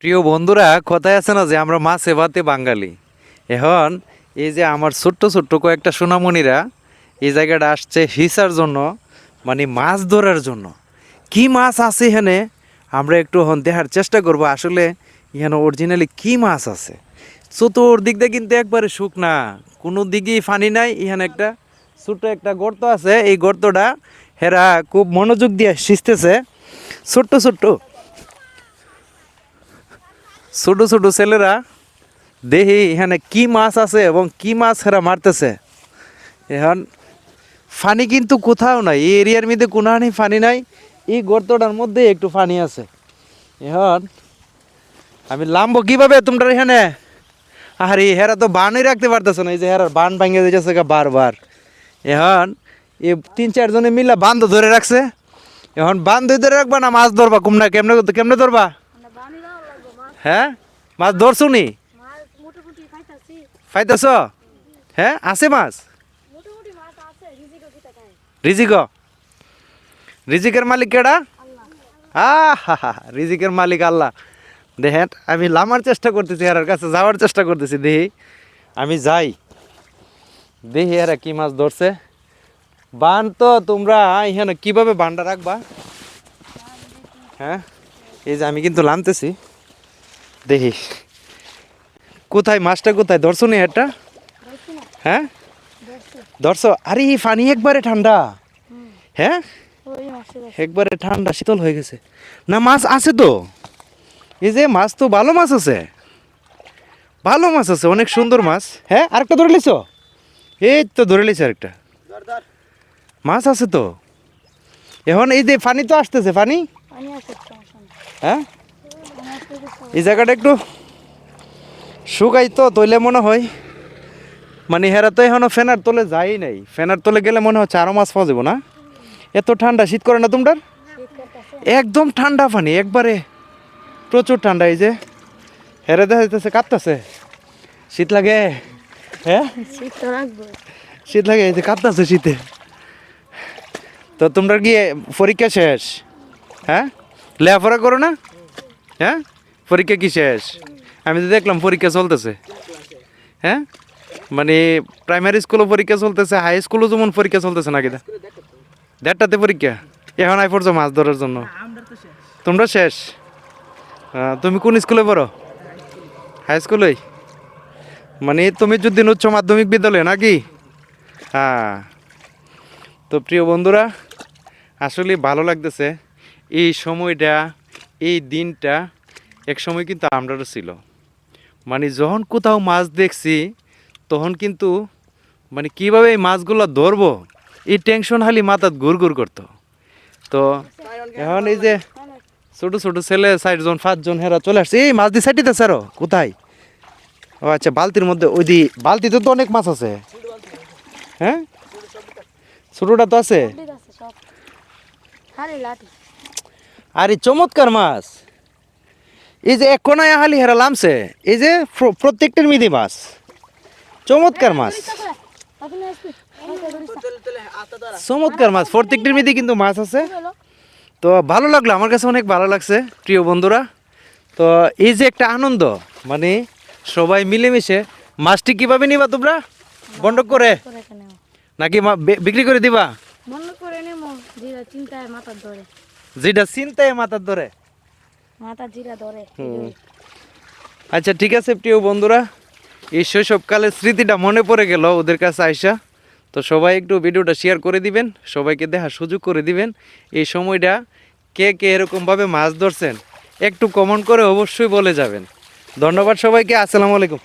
প্রিয় বন্ধুরা, কথায় আছে না যে আমরা মাছে ভাতে বাঙালি। এখন এই যে আমার ছোট্ট ছোট্ট কয়েকটা সোনামণিরা এই জায়গাটা আসছে হিসার জন্য, মানে মাছ ধরার জন্য। কি মাছ আছে এখানে আমরা একটু দেখার চেষ্টা করব আসলে এখানে অরিজিনালি কি মাছ আছে। চতুর্দিক দিয়ে কিন্তু একবারে শুকনা, কোনো দিকেই পানি নাই। এখানে একটা ছোট্ট একটা গর্ত আছে, এই গর্তটা হেরা খুব মনোযোগ দিয়ে সিঁচতেছে। ছোট্ট ছোট্ট ছোট ছোট ছেলেরা দেখি এখানে কি মাছ আছে এবং কি মাছ এরা মারতেছে। এখন পানি কিন্তু কোথাও নাই, এই এরিয়ার মধ্যে কোনো পানি নাই। এই গর্তটার মধ্যে একটু পানি আছে। এখন আমি নামবো কিভাবে তোমরা এখানে? আরে হেরা তো বানই রাখতে পারতেছে না, এই যে হেরার বান ভাঙে যাচ্ছে বারবার। এখন এই 3-4 জনে মিলে বান্ধ ধরে রাখছে। এখন বান্ধ ধরে রাখবা না মাছ ধরবা? কুমনা কেমনে কেমনে ধরবা? হ্যাঁ, মাছ ধরছো নি? পাইতেছ? হ্যাঁ, আছে মাছ। রিজিক, রিজিকের মালিক কেডা? রিজিকের মালিক আল্লাহ। দেখেন আমি লামার চেষ্টা করতেছি, এর কাছে যাওয়ার চেষ্টা করতেছি। দেখি আমি যাই, দেখি এরা কি মাছ ধরছে। বান তো তোমরা এখানে কিভাবে বানটা রাখবা? হ্যাঁ, এই যে আমি কিন্তু নামতেছি, দেখি কোথায় মাছটা, কোথায় ধরছো নি এটা? হ্যাঁ ধরছো? আরে পানি একবারে ঠান্ডা। হ্যাঁ, একবারে ঠান্ডা শীতল হয়ে গেছে। না মাছ আছে তো, এই যে মাছ তো ভালো মাছ আছে, ভালো মাছ আছে, অনেক সুন্দর মাছ। হ্যাঁ, আরেকটা ধরে লিছো? এই তো ধরে লিছে আরেকটা মাছ আছে তো। এখন এই যে পানি তো আসতেছে, পানি। হ্যাঁ, এই জায়গাটা একটু শুকাই তো তৈলে মনে হয়, মানে হেরা তো এখনো ফেনার তলে যাই নাই। ফেনার তলে গেলে মনে হচ্ছে আরো মাছ পাওয়া যাবো না। এত ঠান্ডা, শীত করে না তোমরা? একদম ঠান্ডা পানি, একবারে প্রচুর ঠান্ডা। এই যে হেরে দেখা যাইতেছে কাঁপতেছে, শীত লাগে। হ্যাঁ, শীত লাগে, এই যে কাঁপতেছে শীতে। তো তোমরা গিয়ে পরীক্ষা শেষ? হ্যাঁ, লেখাপড়া করো না? হ্যাঁ, পরীক্ষা কি শেষ? আমি তো দেখলাম পরীক্ষা চলতেছে। হ্যাঁ, মানে প্রাইমারি স্কুলও পরীক্ষা চলতেছে, হাই স্কুলও যেমন পরীক্ষা চলতেছে নাকি? 1:30টাতে পরীক্ষা। এখন আই পড়ছো মাছ ধরার জন্য? তোমরা শেষ? তুমি কোন স্কুলে পড়ো? হাই স্কুলেই? মানে তুমি যদি উচ্চ মাধ্যমিক বিদ্যালয় নাকি? হ্যাঁ। তো প্রিয় বন্ধুরা, আসলে ভালো লাগতেছে এই সময়টা, এই দিনটা। এক সময় কিন্তু আমরাও ছিল, মানে যখন কোথাও মাছ দেখছি তখন কিন্তু মানে কীভাবে এই মাছগুলো ধরবো এই টেনশন খালি মাথাত ঘুর ঘুর করতো। তো এখন এই যে ছোট ছোট ছেলে 4-5 জন হেরা চলে আসছে, এই মাছ দিয়ে সাইটিতেছে। আরো কোথায়? ও আচ্ছা, বালতির মধ্যে। ওই দি বালতিতে তো অনেক মাছ আছে। হ্যাঁ, ছোটটা তো আছে। আরে চমৎকার মাছ। এই যে এক কোনায় হালি হেরা লামছে, এই যে প্রত্যেকটার মিদি মাছ, চমৎকার মাছ, চমৎকার মাছ, প্রত্যেকটার মিদি কিন্তু মাছ আছে। তো ভালো লাগলো, আমার কাছে অনেক ভালো লাগছে প্রিয় বন্ধুরা। তো এই যে একটা আনন্দ, মানে সবাই মিলেমিশে। মাছটি কিভাবে নিবা তোমরা? বন্ধক করে নাকি বিক্রি করে দিবা? যেটা চিন্তায় মাথার ধরে। আচ্ছা ঠিক আছে প্রিয় বন্ধুরা, এই শৈশবকালের স্মৃতিটা মনে পড়ে গেল ওদের কাছে আইসা। তো সবাই একটু ভিডিওটা শেয়ার করে দিবেন, সবাইকে দেখার সুযোগ করে দিবেন। এই সময়টা কে কে এরকমভাবে মাছ ধরছেন একটু কমেন্ট করে অবশ্যই বলে যাবেন। ধন্যবাদ সবাইকে, আসসালামু আলাইকুম।